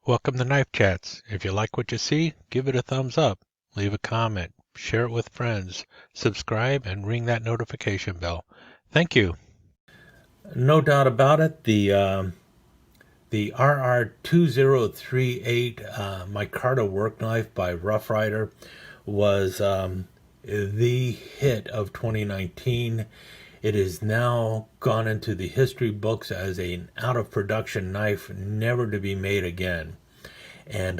Welcome to Knife Chats. If you like what you see, give it a thumbs up, leave a comment, share it with friends, subscribe, and ring that notification bell. Thank you. No doubt about it, the RR2038 micarta work knife by Rough Ryder was the hit of 2019. It is now gone into the history books as an out of production knife, never to be made again. And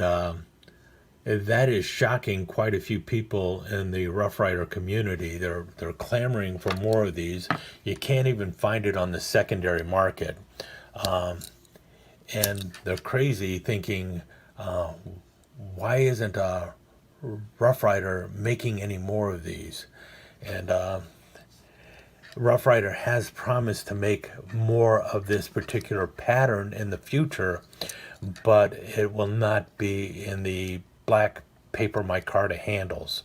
that is shocking quite a few people in the Rough Rider community. They're clamoring for more of these. You can't even find it on the secondary market. And they're crazy thinking, why isn't Rough Rider making any more of these? And Rough Ryder has promised to make more of this particular pattern in the future, but it will not be in the black paper micarta handles.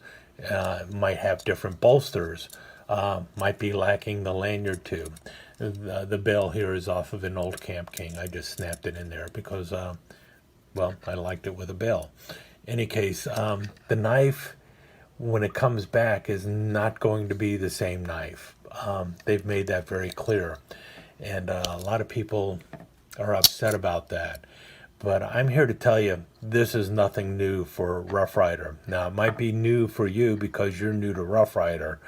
Might have different bolsters, might be lacking the lanyard tube. The bell here is off of an old Camp King. I just snapped it in there because, well, I liked it with a bell. In any case, the knife, when it comes back, is not going to be the same knife. They've made that very clear, and a lot of people are upset about that. But I'm here to tell you, this is nothing new for Rough Ryder. Now, it might be new for you because you're new to Rough Ryder,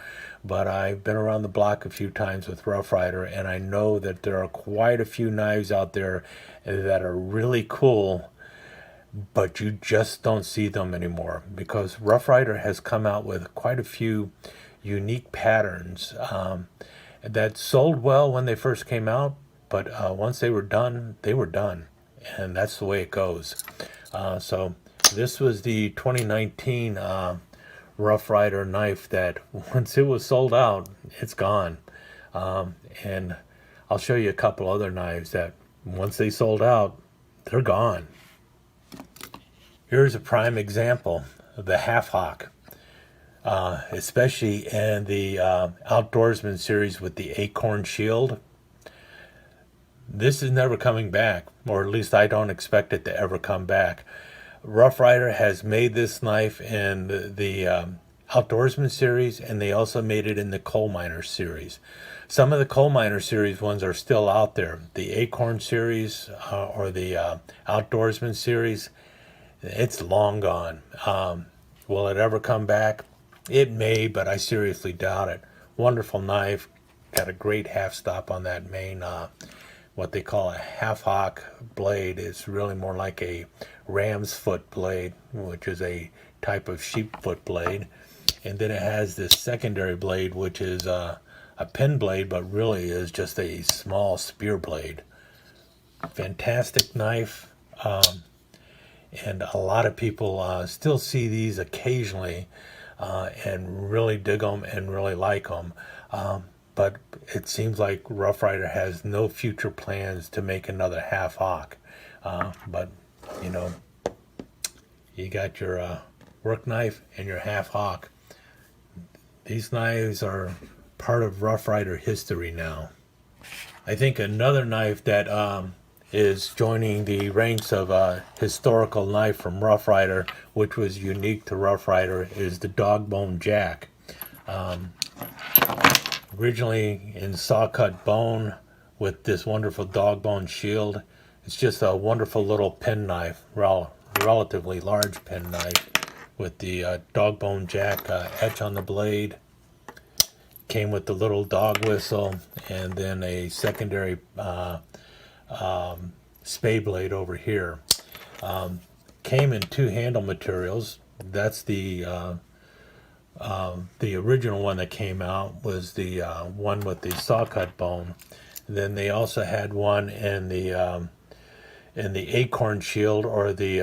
but I've been around the block a few times with Rough Ryder, and I know that there are quite a few knives out there that are really cool, but you just don't see them anymore because Rough Ryder has come out with quite a few unique patterns that sold well when they first came out, but once they were done, they were done. And that's the way it goes. So this was the 2019 Rough Ryder knife that once it was sold out, it's gone. And I'll show you a couple other knives that once they sold out, they're gone. Here's a prime example of the half hawk, especially in the Outdoorsman series with the Acorn Shield. This is never coming back, or at least I don't expect it to ever come back. Rough Ryder has made this knife in the Outdoorsman series, and they also made it in the Coal Miner series. Some of the Coal Miner series ones are still out there. The Acorn series or the Outdoorsman series, it's long gone. Will it ever come back? It may, but I seriously doubt it. Wonderful knife. Got a great half stop on that main what they call a half hawk blade. Is really more like a ram's foot blade, which is a type of sheep foot blade. And then it has this secondary blade, which is a pin blade, but really is just a small spear blade. Fantastic knife. And a lot of people still see these occasionally and really dig them and really like them. But it seems like Rough Ryder has no future plans to make another half hawk. But, you know, you got your work knife and your half hawk. These knives are part of Rough Ryder history now. I think another knife that is joining the ranks of a historical knife from Rough Ryder, which was unique to Rough Ryder, is the Dogbone Jack. Originally in saw-cut bone with this wonderful dog bone shield. It's just a wonderful little pen knife, relatively large pen knife with the dog bone jack etch on the blade. Came with the little dog whistle and then a secondary spay blade over here. Came in two handle materials. That's the original one that came out was the one with the saw cut bone. Then they also had one in the Acorn Shield or the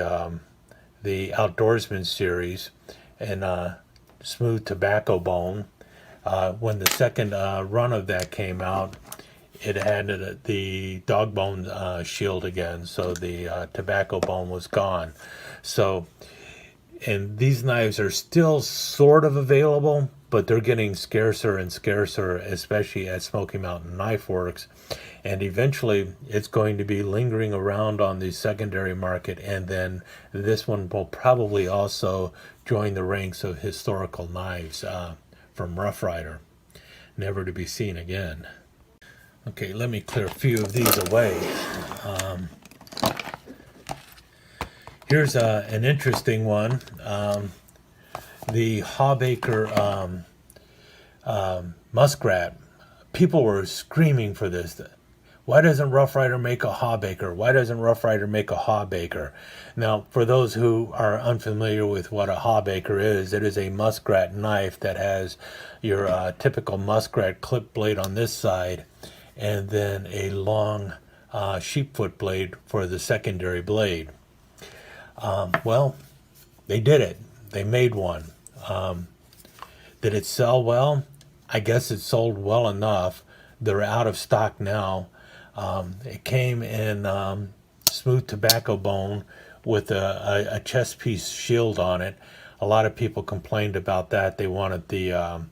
Outdoorsman series and smooth tobacco bone. When the second run of that came out, it had the dog bone shield again, so the tobacco bone was gone. So, and these knives are still sort of available, but they're getting scarcer and scarcer, especially at Smoky Mountain Knife Works. And eventually it's going to be lingering around on the secondary market, and then this one will probably also join the ranks of historical knives from Rough Ryder, never to be seen again. Okay, let me clear a few of these away. Here's an interesting one. The Baker Muskrat. People were screaming for this. Why doesn't Rough Ryder make a Baker? Why doesn't Rough Ryder make a Baker? Now, for those who are unfamiliar with what a Baker is, it is a muskrat knife that has your typical muskrat clip blade on this side, and then a long sheepfoot blade for the secondary blade. Well, they did it. They made one. Did it sell well? I guess it sold well enough. They're out of stock now. It came in smooth tobacco bone with a chest piece shield on it. A lot of people complained about that. They wanted the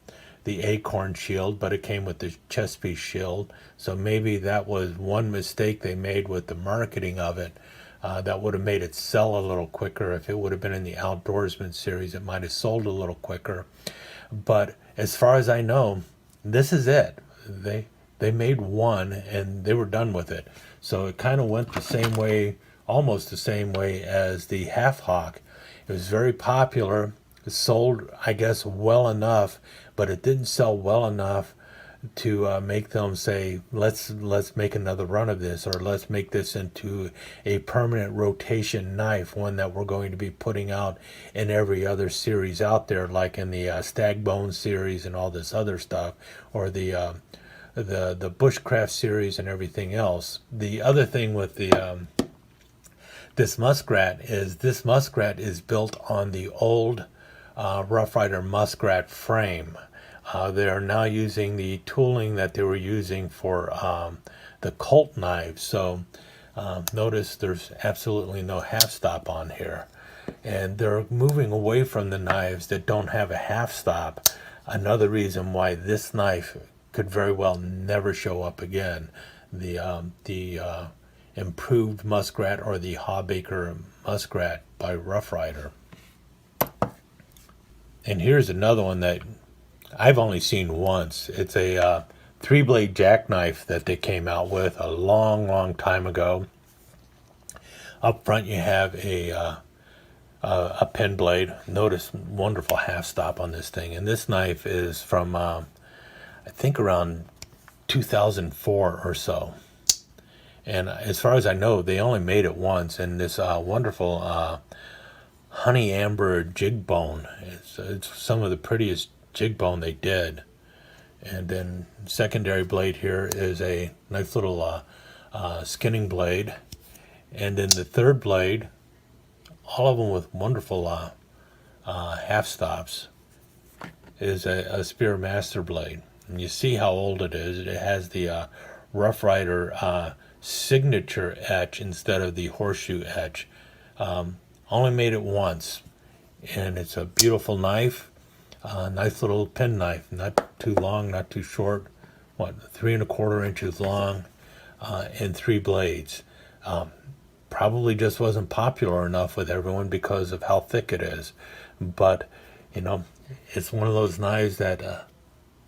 acorn shield, but it came with the chest piece shield. So maybe that was one mistake they made with the marketing of it. That would have made it sell a little quicker. If it would have been in the Outdoorsman series, it might have sold a little quicker. But as far as I know, this is it. They made one and they were done with it. So it kind of went the same way, almost the same way as the Half Hawk. It was very popular. It sold, I guess, well enough, but it didn't sell well enough to make them say, let's make another run of this, or let's make this into a permanent rotation knife, one that we're going to be putting out in every other series out there, like in the Stag Bone series and all this other stuff, or the Bushcraft series and everything else. The other thing with this muskrat is built on the old Rough Ryder Muskrat frame. They are now using the tooling that they were using for the Colt knives. So notice there's absolutely no half stop on here. And they're moving away from the knives that don't have a half stop. Another reason why this knife could very well never show up again. The improved Muskrat, or the Baker Muskrat by Rough Ryder. And here's another one that I've only seen once. It's a 3-blade jackknife that they came out with a long time ago. Up front you have a pen blade. Notice wonderful half stop on this thing. And this knife is from I think around 2004 or so. And as far as I know, they only made it once. And this wonderful honey amber jig bone. It's some of the prettiest jig bone they did. And then secondary blade here is a nice little skinning blade. And then the third blade, all of them with wonderful half stops, is a Spear Master blade. And you see how old it is. It has the Rough Ryder signature etch instead of the horseshoe etch. Only made it once, and it's a beautiful knife. Nice little pen knife, not too long, not too short. 3 1/4 inches long, and 3 blades. Probably just wasn't popular enough with everyone because of how thick it is. But it's one of those knives that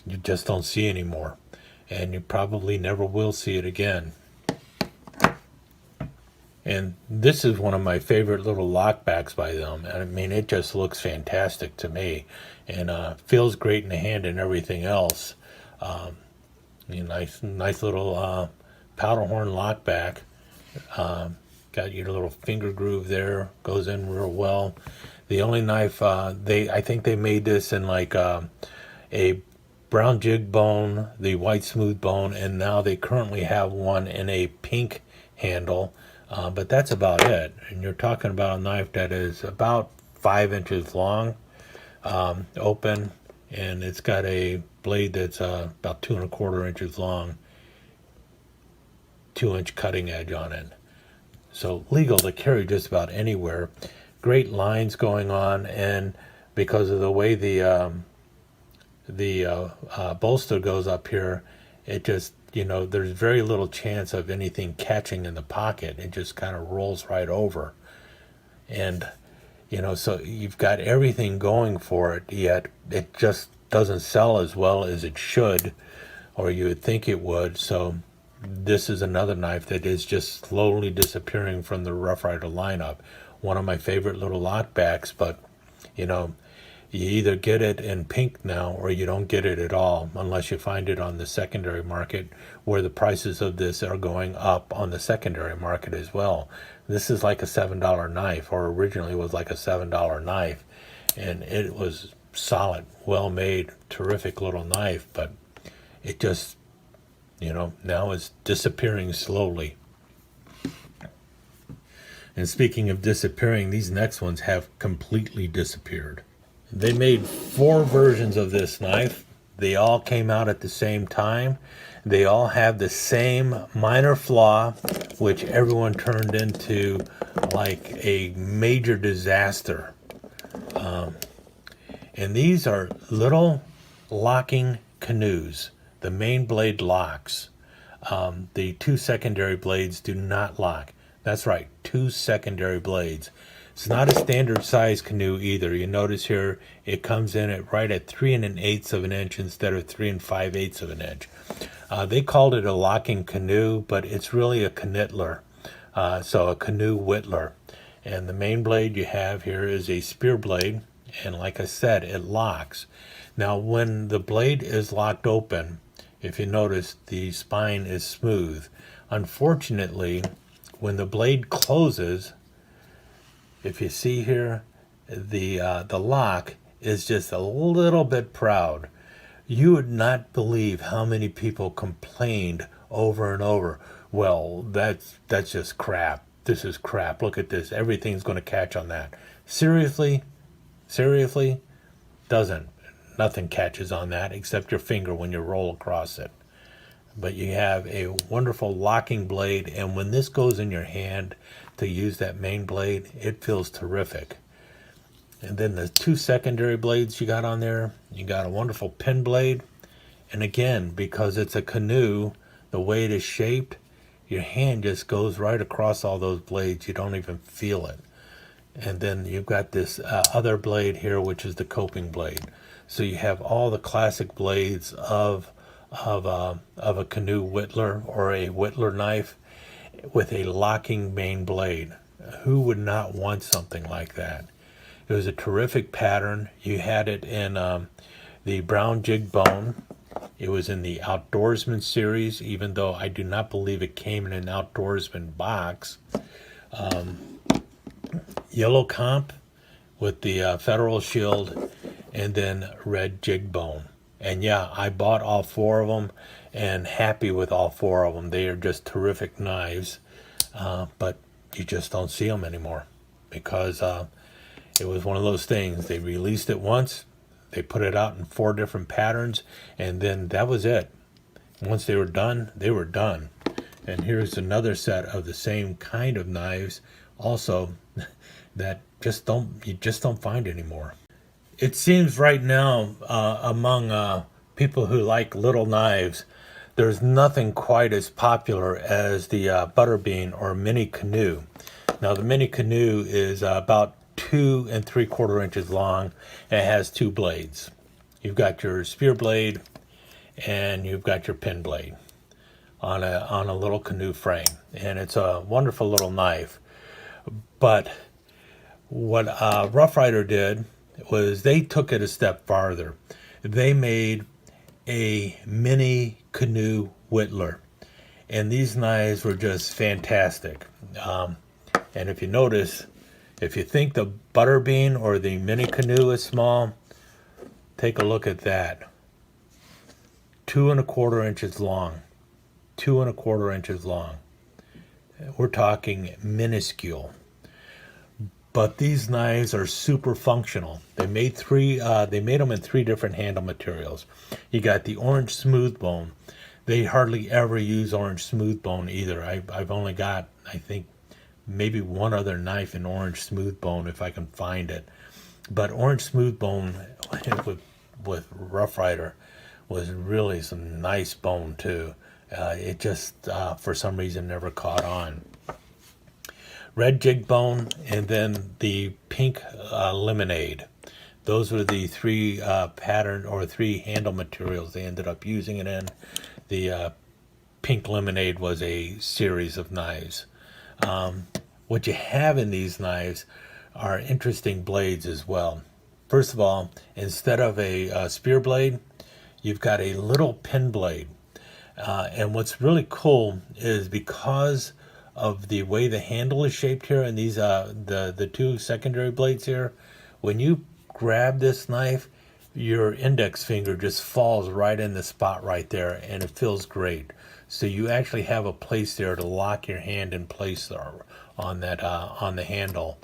you just don't see anymore, and you probably never will see it again. And this is one of my favorite little lockbacks by them. I mean, it just looks fantastic to me, and feels great in the hand and everything else. Nice little powder horn lockback. Got your little finger groove there, goes in real well. The only knife I think they made this in like a brown jig bone, the white smooth bone, and now they currently have one in a pink handle. But that's about it. And you're talking about a knife that is about 5 inches long, open, and it's got a blade that's about 2 1/4 inches long, 2-inch cutting edge on it. So legal to carry just about anywhere. Great lines going on, and because of the way the bolster goes up here, it just, there's very little chance of anything catching in the pocket. It just kind of rolls right over. And, so you've got everything going for it, yet it just doesn't sell as well as it should, or you would think it would. So this is another knife that is just slowly disappearing from the Rough Ryder lineup. One of my favorite little lockbacks, but, you either get it in pink now or you don't get it at all, unless you find it on the secondary market, where the prices of this are going up on the secondary market as well. This is like a $7 knife, or originally was like a $7 knife, and it was solid, well made, terrific little knife, but it just, now is disappearing slowly. And speaking of disappearing, these next ones have completely disappeared. They made 4 versions of this knife. They all came out at the same time. They all have the same minor flaw, which everyone turned into like a major disaster. And these are little locking canoes. The main blade locks. The 2 secondary blades do not lock. That's right, 2 secondary blades. It's not a standard size canoe either. You notice here it comes in at right at 3 1/8 of an inch instead of 3 5/8 of an inch. They called it a locking canoe, but it's really a Knittler, so a canoe Whittler. And the main blade you have here is a spear blade, and like I said, it locks. Now when the blade is locked open, if you notice, the spine is smooth. Unfortunately, when the blade closes, if you see here, the lock is just a little bit proud. You would not believe how many people complained over and over, well, that's just crap. This is crap. Look at this. Everything's going to catch on that. Seriously? Seriously? Doesn't. Nothing catches on that except your finger when you roll across it. But you have a wonderful locking blade, and when this goes in your hand to use that main blade, it feels terrific. And then the 2 secondary blades you got on there, you got a wonderful pin blade, and again, because it's a canoe, the way it is shaped, your hand just goes right across all those blades. You don't even feel it. And then you've got this other blade here, which is the coping blade. So you have all the classic blades of a canoe Whittler or a Whittler knife with a locking main blade. Who would not want something like that? It was a terrific pattern. You had it in the brown jig bone. It was in the Outdoorsman series, even though I do not believe it came in an Outdoorsman box. Yellow comp with the Federal shield, and then red jig bone. And yeah, I bought all 4 of them and happy with all 4 of them. They are just terrific knives, but you just don't see them anymore because it was one of those things. They released it once, they put it out in 4 different patterns, and then that was it. Once they were done, they were done. And here's another set of the same kind of knives also that you just don't find anymore. It seems right now among people who like little knives, there's nothing quite as popular as the Butterbean or mini canoe. Now the mini canoe is about 2 3/4 inches long, and it has 2 blades. You've got your spear blade and you've got your pin blade on a little canoe frame, and it's a wonderful little knife. But what Rough Ryder did was they took it a step farther. They made a mini canoe Whittler, and these knives were just fantastic. And if you notice, if you think the Butterbean or the mini canoe is small, take a look at that. 2 1/4 inches long. 2 1/4 inches long. We're talking minuscule. But these knives are super functional. They made them in 3 different handle materials. You got the orange smooth bone. They hardly ever use orange smooth bone either. I've only got, I think, maybe one other knife in orange smooth bone if I can find it. But orange smooth bone with Rough Ryder was really some nice bone too. It just for some reason never caught on. Red jig bone, and then the pink lemonade. Those were the three pattern or three handle materials they ended up using it in. The pink lemonade was a series of knives. What you have in these knives are interesting blades as well. First of all, instead of a spear blade, you've got a little pin blade. And what's really cool is because of the way the handle is shaped here, and these the two secondary blades here, when you grab this knife, your index finger just falls right in the spot right there, and it feels great. So you actually have a place there to lock your hand in place there on that on the handle,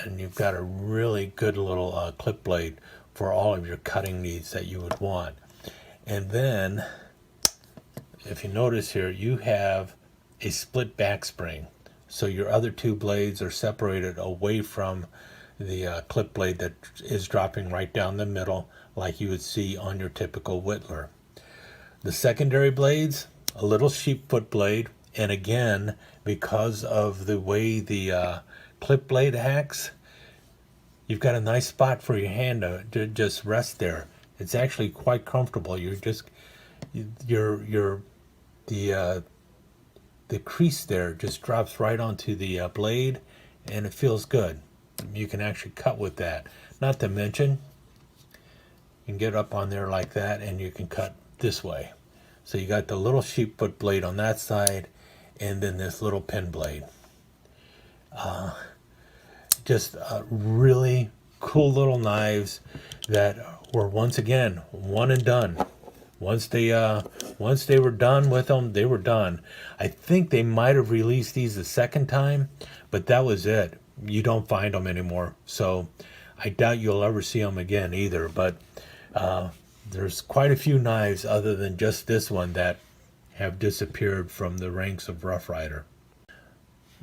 and you've got a really good little clip blade for all of your cutting needs that you would want. And then, if you notice here, you have a split back spring, so your other two blades are separated away from the clip blade that is dropping right down the middle, like you would see on your typical Whittler. The secondary blades, a little sheep foot blade, and again, because of the way the clip blade acts, you've got a nice spot for your hand to just rest there. It's actually quite comfortable. You're just the crease there just drops right onto the blade, and it feels good. You can actually cut with that. Not to mention, you can get up on there like that, and you can cut this way. So you got the little sheep foot blade on that side, and then this little pin blade. Just really cool little knives that were, once again, one and done. Once they were done with them, they were done. I think they might have released these a second time, but that was it. You don't find them anymore, so I doubt you'll ever see them again either. But there's quite a few knives other than just this one that have disappeared from the ranks of Rough Ryder.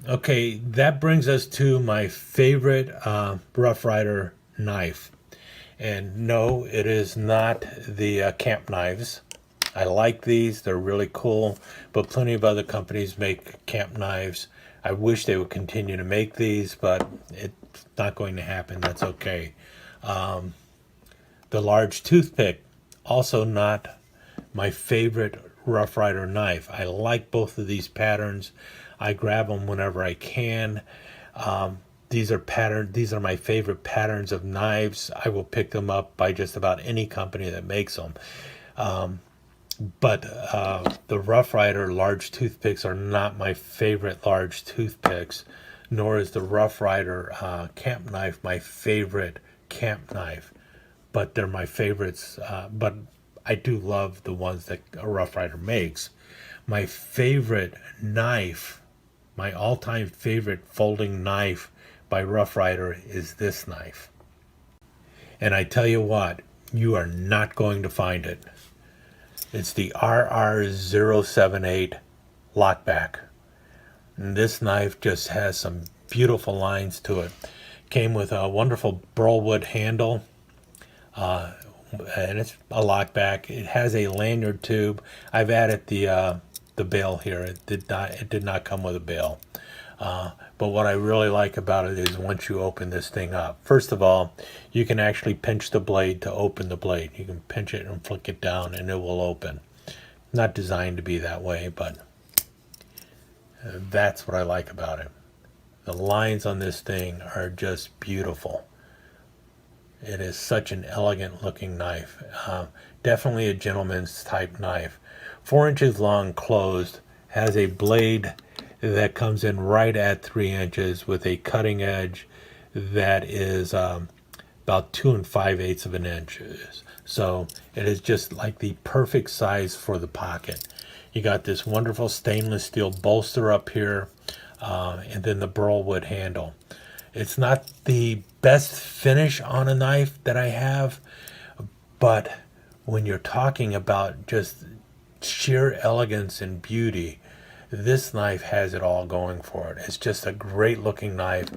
Okay, that brings us to my favorite Rough Ryder knife. And no, it is not the camp knives. I like these. They're really cool. But plenty of other companies make camp knives. I wish they would continue to make these, but it's not going to happen. That's okay. The large toothpick, also not my favorite Rough Ryder knife. I like both of these patterns. I grab them whenever I can. These are my favorite patterns of knives. I will pick them up by just about any company that makes them. But the Rough Ryder large toothpicks are not my favorite large toothpicks, nor is the Rough Ryder camp knife my favorite camp knife. But they're my favorites. But I do love the ones that a Rough Ryder makes. My favorite knife, my all-time favorite folding knife by Rough Ryder is this knife. And I tell you what, you are not going to find it. It's the RR078 lockback. And this knife just has some beautiful lines to it. Came with a wonderful burlwood handle, and it's a lockback. It has a lanyard tube. I've added the bail here. It did not come with a bail. But what I really like about it is once you open this thing up, first of all, you can actually pinch the blade to open the blade. You can pinch it and flick it down and it will open. Not designed to be that way, but that's what I like about it. The lines on this thing are just beautiful. It is such an elegant looking knife. Definitely a gentleman's type knife. 4 inches long closed, has a blade that comes in right at 3 inches with a cutting edge that is about 2 5/8 of an inch. So it is just like the perfect size for the pocket. You got this wonderful stainless steel bolster up here, and then the burlwood handle. It's not the best finish on a knife that I have, but when you're talking about just sheer elegance and beauty, this knife has it all going for it. It's just a great looking knife,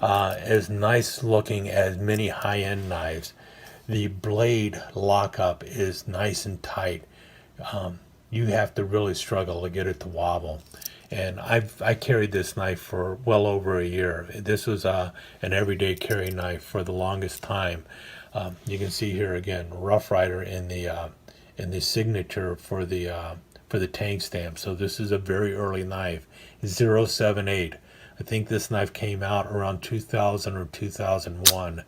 as nice looking as many high-end knives. the blade lockup is nice and tight. You have to really struggle to get it to wobble. And I carried this knife for well over a year. This was an everyday carry knife for the longest time. You can see here again, Rough Ryder in the signature for the tank stamp. So this is a very early knife, 078. I think this knife came out around 2000 or 2001.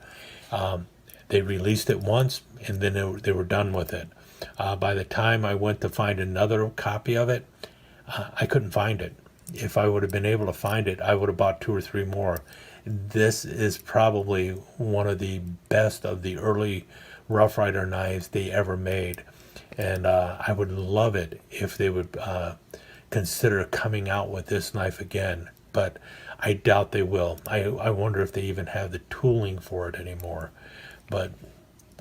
They released it once, and then they were done with it. By the time I went to find another copy of it, I couldn't find it. If I would have been able to find it, I would have bought 2 or 3 more. This is probably one of the best of the early Rough Ryder knives they ever made. And I would love it if they would consider coming out with this knife again. But I doubt they will. I wonder if they even have the tooling for it anymore. But,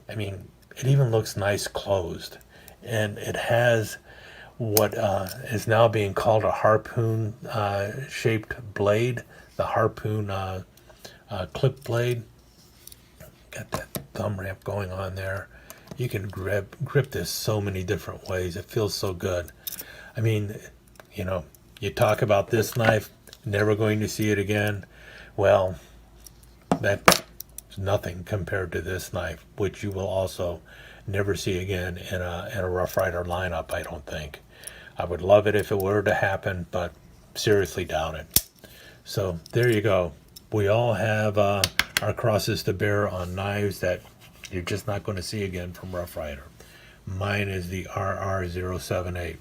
I mean, it even looks nice closed. And it has what is now being called a harpoon shaped blade, the harpoon clip blade. Got that thumb ramp going on there. You can grip this so many different ways. It feels so good. I mean, you talk about this knife, never going to see it again. Well, that's nothing compared to this knife, which you will also never see again in a Rough Ryder lineup, I don't think. I would love it if it were to happen, but seriously doubt it. So there you go. We all have our crosses to bear on knives that you're just not going to see again from Rough Ryder. Mine is the RR078.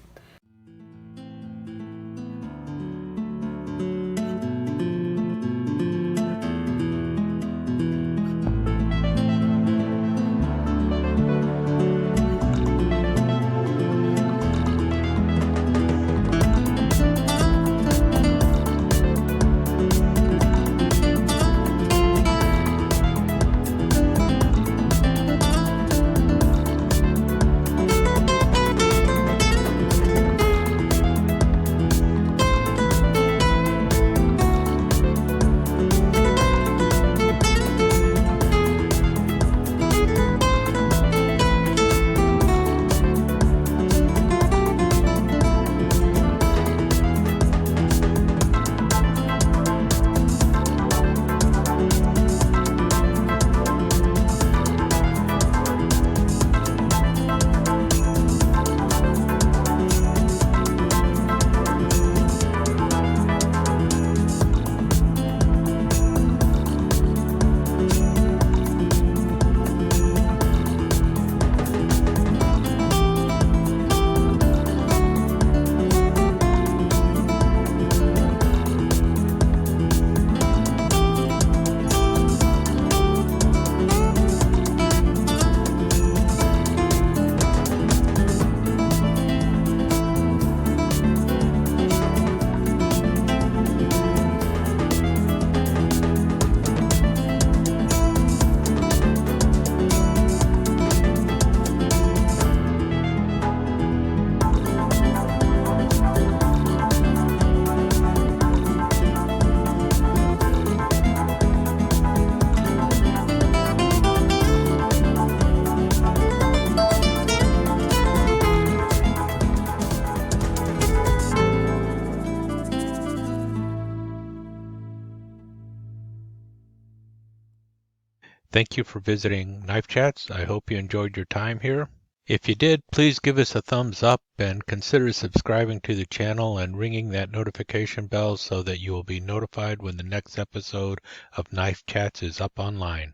Thank you for visiting Knife Chats. I hope you enjoyed your time here. If you did, please give us a thumbs up and consider subscribing to the channel and ringing that notification bell so that you will be notified when the next episode of Knife Chats is up online.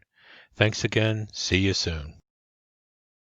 Thanks again. See you soon.